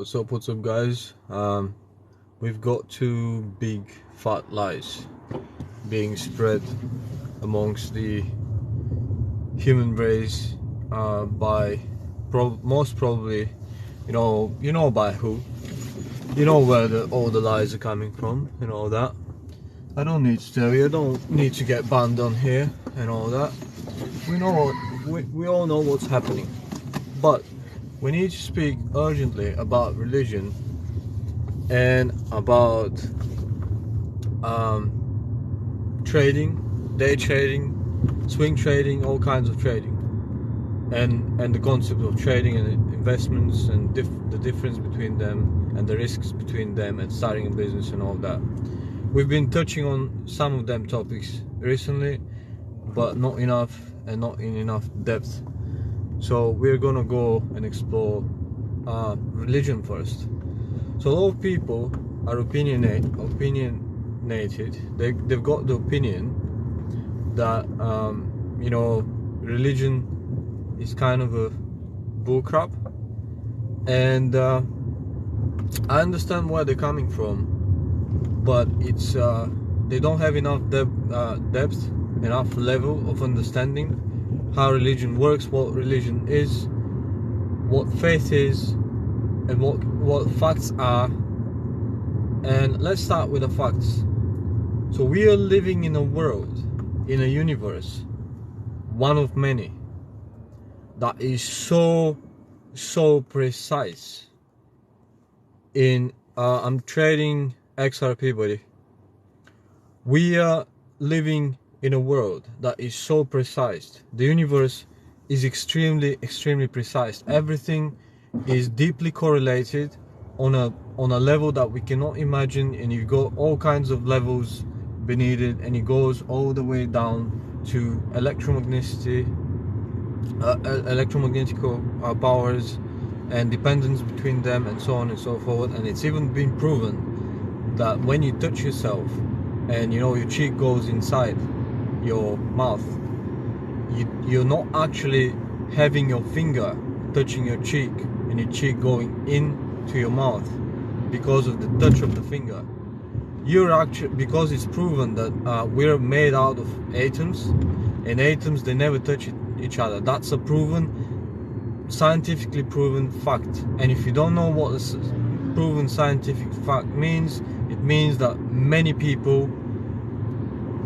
What's up guys? We've got two big fat lies being spread amongst the human race by most probably, you know by who, you know where all the lies are coming from and all that. I don't need to tell you, I don't need to get banned on here and all that. We all know what's happening, but we need to speak urgently about religion and about trading, day trading, swing trading, all kinds of trading, and the concept of trading and investments and the difference between them and the risks between them and starting a business and all that. We've been touching on some of them topics recently, but not enough and not in enough depth. So we're gonna go and explore religion first. So a lot of people are opinionated. They've got the opinion that religion is kind of a bullcrap, and I understand where they're coming from, but it's they don't have enough depth, enough level of understanding how religion works, what religion is, what faith is, and what facts are. And let's start with the facts. So we are living in a world, in a universe, one of many, that is so precise in I'm trading XRP, buddy. We are living in a world that is so precise. The universe is extremely precise. Everything is deeply correlated on a level that we cannot imagine, and you've got all kinds of levels beneath it, and it goes all the way down to electromagnetic powers and dependence between them, and so on and so forth. And it's even been proven that when you touch yourself and your cheek goes inside your mouth, you're not actually having your finger touching your cheek and your cheek going into your mouth because of the touch of the finger. You're actually, because it's proven that we're made out of atoms, and atoms, they never touch each other. That's a scientifically proven fact. And if you don't know what a proven scientific fact means, it means that many people,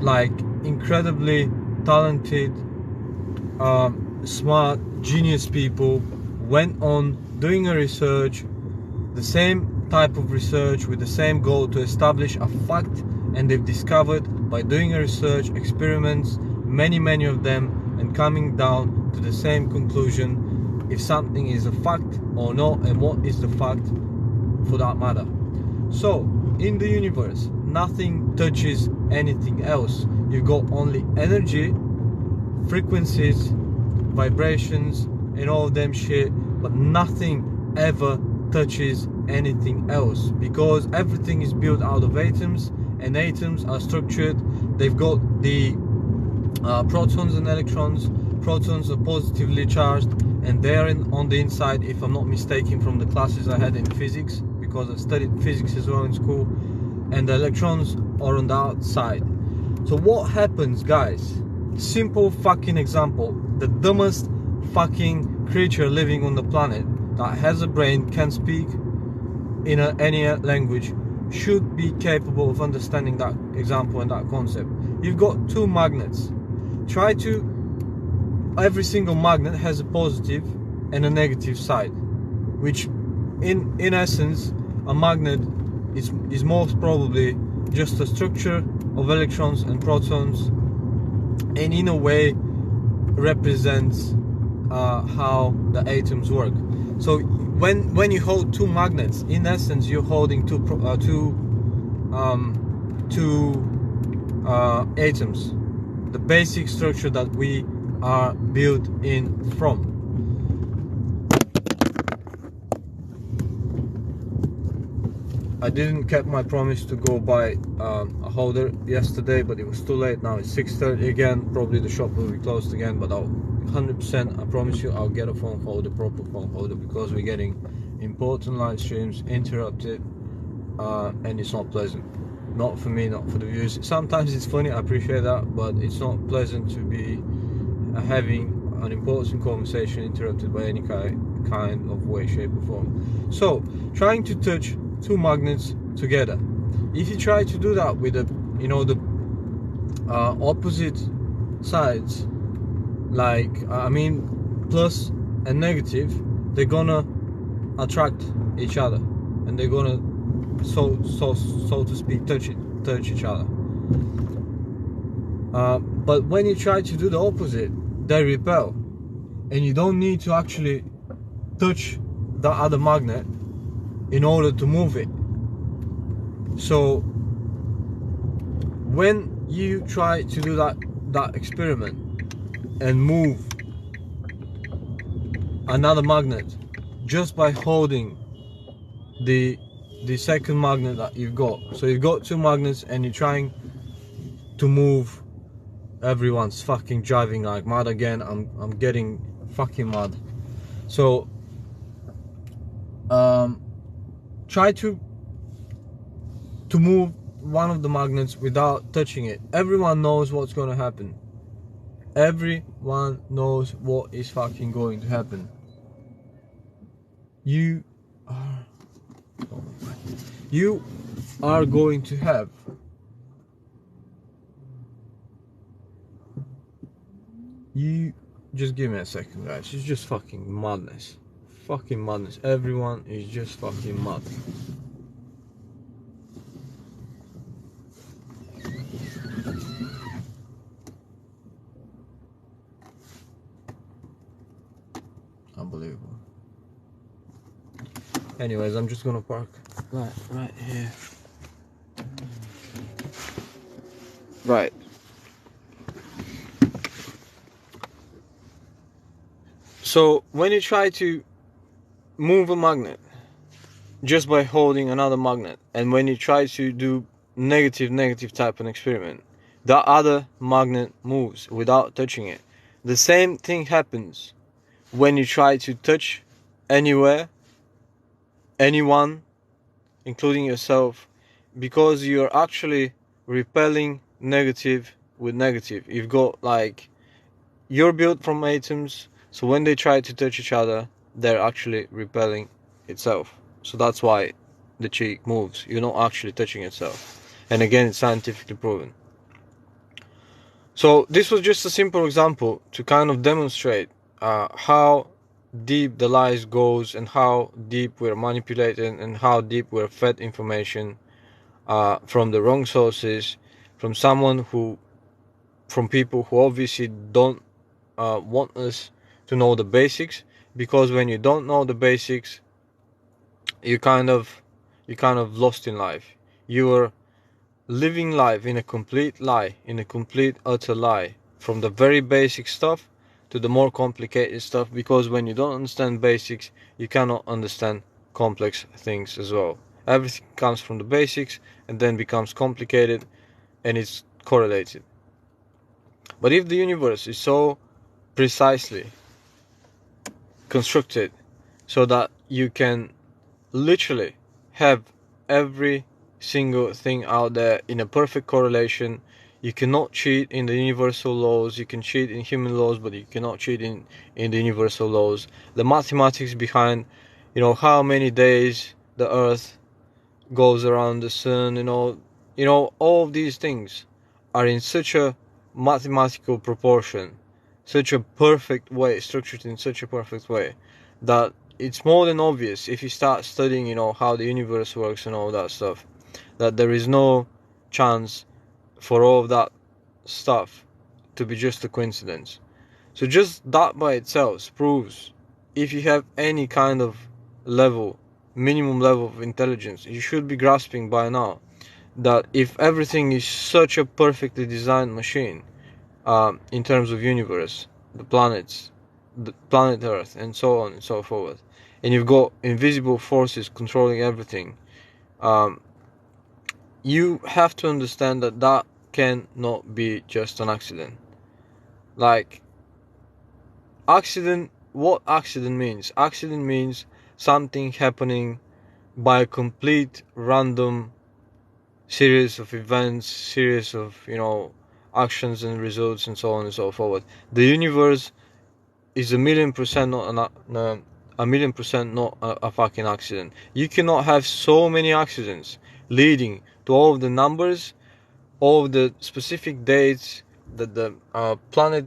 like incredibly talented, smart, genius people, went on doing a research, the same type of research with the same goal to establish a fact, and they've discovered by doing a research, experiments, many of them, and coming down to the same conclusion if something is a fact or not, and what is the fact for that matter. So in the universe, nothing touches anything else. You've got only energy, frequencies, vibrations, and all of them shit, but nothing ever touches anything else, because everything is built out of atoms, and atoms are structured. They've got the protons and electrons. Protons are positively charged, and they're on the inside, if I'm not mistaken, from the classes I had in physics, because I studied physics as well in school, and the electrons are on the outside. So what happens, guys? Simple fucking example. The dumbest fucking creature living on the planet that has a brain, can speak in any language, should be capable of understanding that example and that concept. You've got two magnets. Every single magnet has a positive and a negative side, which in essence, a magnet is most probably just a structure of electrons and protons, and in a way represents how the atoms work. So when you hold two magnets, in essence you're holding two atoms, the basic structure that we are built in from. I didn't keep my promise to go buy a holder yesterday, but it was too late. Now it's 6:30 again. Probably the shop will be closed again, but I'll 100%, I promise you, I'll get a phone holder, proper phone holder, because we're getting important live streams interrupted, and it's not pleasant. Not for me, not for the viewers. Sometimes it's funny, I appreciate that, but it's not pleasant to be having an important conversation interrupted by any kind of way, shape or form. So, trying to touch two magnets together. If you try to do that with the opposite sides, like plus and negative, they're gonna attract each other, and they're gonna so to speak touch each other. But when you try to do the opposite, they repel, and you don't need to actually touch the other magnet in order to move it. So when you try to do that experiment and move another magnet just by holding the second magnet that you've got, so you've got two magnets and you're trying to move, everyone's fucking driving like mad again. I'm getting fucking mad. So try to move one of the magnets without touching it. Everyone knows what's going to happen. Everyone knows what is fucking going to happen. You are going to have just give me a second, guys. It's just fucking madness. Fucking madness. Everyone is just fucking mad. Unbelievable. Anyways, I'm just gonna park right here. Right. So when you try to move a magnet just by holding another magnet, and when you try to do negative type of experiment, the other magnet moves without touching it. The same thing happens when you try to touch anywhere, anyone, including yourself, because you're actually repelling negative with negative. You've got you're built from atoms, so when they try to touch each other, they're actually repelling itself. So that's why the cheek moves. You're not actually touching itself. And again, it's scientifically proven. So this was just a simple example to kind of demonstrate how deep the lies goes, and how deep we're manipulated, and how deep we're fed information from the wrong sources, from people who obviously don't want us to know the basics, because when you don't know the basics, you kind of lost in life. You are living life in a complete lie, in a complete utter lie, from the very basic stuff to the more complicated stuff, because when you don't understand basics, you cannot understand complex things as well. Everything comes from the basics and then becomes complicated, and it's correlated. But if the universe is so precisely constructed so that you can literally have every single thing out there in a perfect correlation, you cannot cheat in the universal laws. You can cheat in human laws, but you cannot cheat in the universal laws. The mathematics behind how many days the earth goes around the sun, all of these things are in such a mathematical proportion, such a perfect way, structured in such a perfect way, that it's more than obvious, if you start studying how the universe works and all that stuff, that there is no chance for all of that stuff to be just a coincidence. So just that by itself proves, if you have any kind of minimum level of intelligence, you should be grasping by now that if everything is such a perfectly designed machine, in terms of universe, the planets, the planet Earth, and so on and so forth, and you've got invisible forces controlling everything, you have to understand that cannot be just an accident. What accident means? Accident means something happening by a complete random series of events, series of, actions and results and so on and so forth. The universe is a million percent not a million percent not a fucking accident. You cannot have so many accidents leading to all of the numbers, all of the specific dates that the planet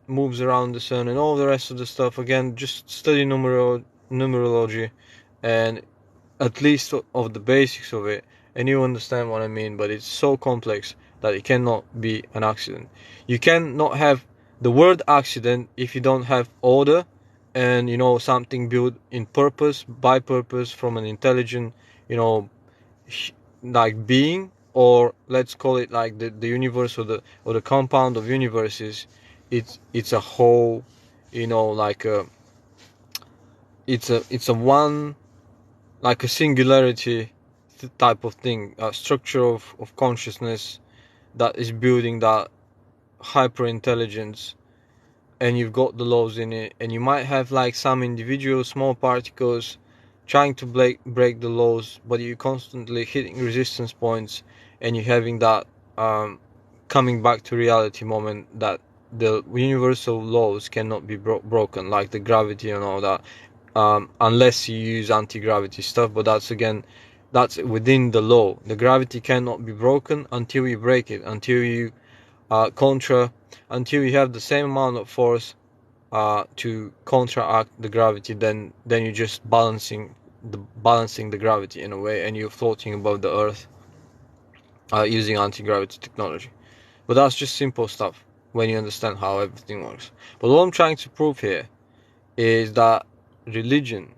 moves around the sun, and all the rest of the stuff. Again, just study numerology and at least of the basics of it, and you understand what I mean. But it's so complex that it cannot be an accident. You cannot have the word accident if you don't have order and something built in purpose, by purpose, from an intelligent, like being, or let's call it like the universe, or the compound of universes. It's a whole, like it's a one, like a singularity type of thing, a structure of consciousness that is building that hyper intelligence, and you've got the laws in it, and you might have like some individual small particles trying to break the laws, but you're constantly hitting resistance points, and you're having that coming back to reality moment that the universal laws cannot be broken, like the gravity and all that, unless you use anti-gravity stuff. But that's within the law. The gravity cannot be broken until you break it, until you until you have the same amount of force to counteract the gravity. Then you're just balancing the gravity in a way, and you're floating above the earth using anti-gravity technology. But that's just simple stuff when you understand how everything works. But what I'm trying to prove here is that religion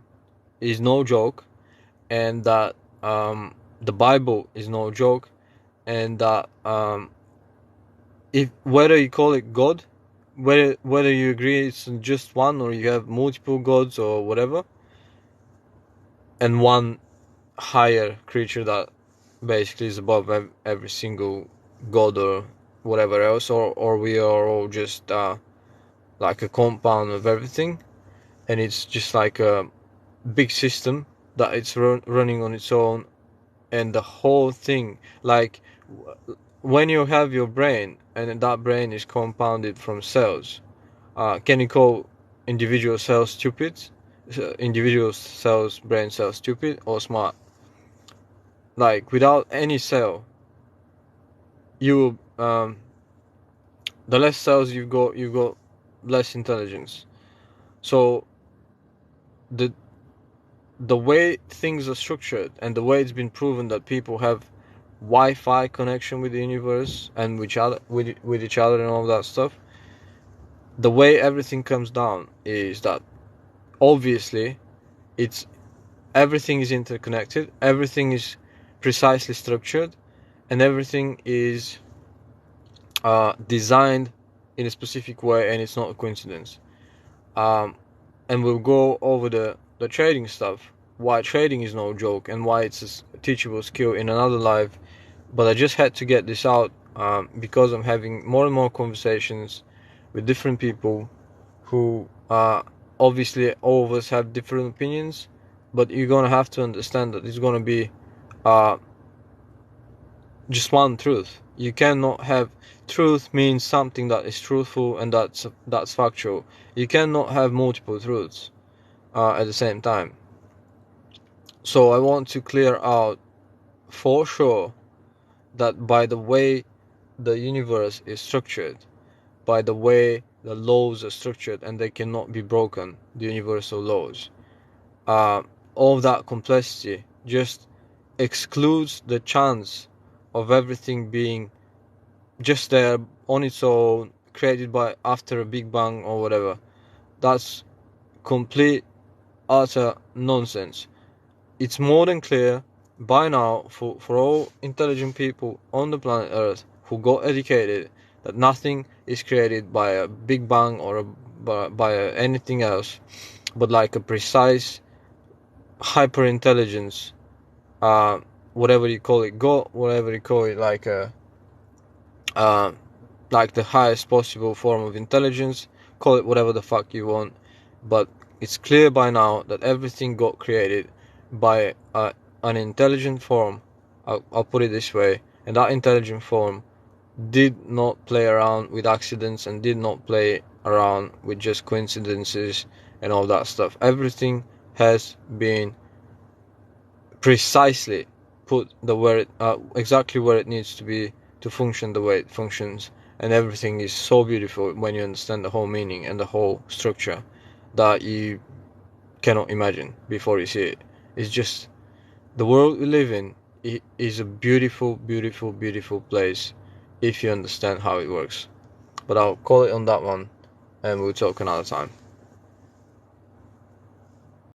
is no joke, and that the Bible is no joke, and that if whether you call it God, whether you agree it's just one, or you have multiple gods or whatever, and one higher creature that basically is above every single god or whatever else, or we are all just like a compound of everything, and it's just like a big system that it's running on its own. And the whole thing, like when you have your brain, and that brain is compounded from cells, can you call individual cells stupid, individual cells, brain cells, stupid or smart? Like without any cell, you the less cells you've got less intelligence. So the way things are structured, and the way it's been proven that people have Wi-Fi connection with the universe and with each other and all that stuff, the way everything comes down is that obviously it's everything is interconnected, everything is precisely structured, and everything is designed in a specific way, and it's not a coincidence. And we'll go over the trading stuff, why trading is no joke, and why it's a teachable skill in another life. But I just had to get this out because I'm having more and more conversations with different people who obviously all of us have different opinions, but you're gonna have to understand that there's gonna be just one truth. You cannot have truth means something that is truthful and that's factual. You cannot have multiple truths at the same time. So I want to clear out for sure that by the way the universe is structured, by the way the laws are structured, and they cannot be broken, the universal laws, all that complexity just excludes the chance of everything being just there on its own, created by after a big bang or whatever. That's complete utter nonsense. It's more than clear by now for all intelligent people on the planet Earth who got educated that nothing is created by a big bang or by anything else, but like a precise hyper intelligence, whatever you call it, God, whatever you call it, like the highest possible form of intelligence. Call it whatever the fuck you want, but it's clear by now that everything got created by an intelligent form. I'll put it this way, and that intelligent form did not play around with accidents and did not play around with just coincidences and all that stuff. Everything has been precisely put exactly where it needs to be to function the way it functions, and everything is so beautiful when you understand the whole meaning and the whole structure that you cannot imagine before you see it. It's just the world we live in is a beautiful, beautiful, beautiful place if you understand how it works. But I'll call it on that one, and we'll talk another time.